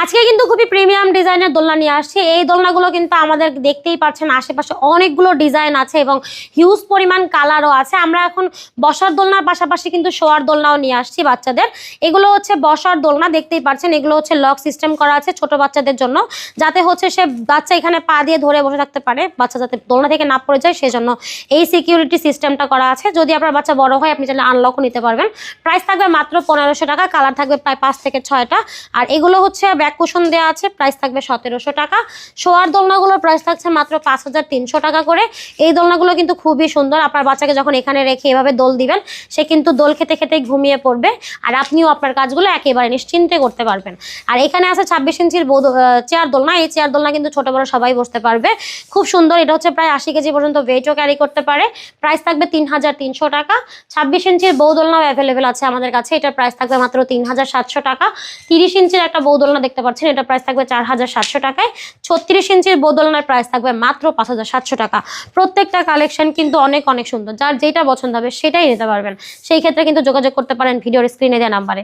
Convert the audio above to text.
আজকে কিন্তু খুবই প্রিমিয়াম ডিজাইনের দোলনা নিয়ে আসছি। এই দোলনাগুলো কিন্তু আমাদের দেখতেই পাচ্ছেন আশেপাশে অনেকগুলো ডিজাইন আছে এবং হিউজ পরিমাণ কালারও আছে। আমরা এখন বসার দোলনার পাশাপাশি কিন্তু শোয়ার দোলনাও নিয়ে আসছি বাচ্চাদের। এগুলো হচ্ছে বসার দোলনা, দেখতেই পাচ্ছেন এগুলো হচ্ছে লক সিস্টেম করা আছে ছোট বাচ্চাদের জন্য, যাতে হচ্ছে সে বাচ্চা এখানে পা দিয়ে ধরে বসে থাকতে পারে, বাচ্চা যাতে দোলনা থেকে না পড়ে যায় সেজন্য এই সিকিউরিটি সিস্টেমটা করা আছে। যদি আপনার বাচ্চা বড় হয় আপনি চাইলে আনলকও নিতে পারবেন। প্রাইস থাকবে মাত্র 1500 টাকা, কালার থাকবে প্রায় 5 থেকে 6টা। আর এগুলো হচ্ছে ব্যাক কুশন দেওয়া আছে, প্রাইস থাকবে 1700 টাকা। শোয়ার দোলনাগুলোর প্রাইস থাকছে মাত্র 5300 টাকা করে। এই দোলনাগুলো কিন্তু খুবই সুন্দর, আপনার বাচ্চাকে যখন এখানে রেখে এভাবে দোল দিবেন সে কিন্তু দোল খেতে খেতে ঘুমিয়ে পড়বে, আর আপনিও আপনার কাজগুলো একেবারে নিশ্চিন্তে করতে পারবেন। আর এখানে আছে 26 ইঞ্চির চেয়ার দোলনা। এই চেয়ার দোলনা কিন্তু ছোট বড় সবাই বসতে পারবে, খুব সুন্দর। এটা হচ্ছে প্রায় 80 কেজি পর্যন্ত ওয়েটও ক্যারি করতে পারে। প্রাইস থাকবে 3300 টাকা। 26 ইঞ্চির বউ দোলনাও অ্যাভেলেবেল আছে আমাদের কাছে, এটার প্রাইস থাকবে মাত্র 3700 টাকা। 30 ইঞ্চির একটা বউ দোলনা দেখতে পাচ্ছেন, এটা প্রাইস থাকবে 4700 টাকায়। 36 ইঞ্চির বউ দোলনার প্রাইস থাকবে মাত্র 5700 টাকা। প্রত্যেকটা কালেকশন কিন্তু অনেক অনেক সুন্দর, যার যেটা পছন্দ হবে সেটাই নিতে পারবেন। সেই ক্ষেত্রে কিন্তু যোগাযোগ করতে পারেন ভিডিওর স্ক্রিনে দেওয়া নাম্বারে।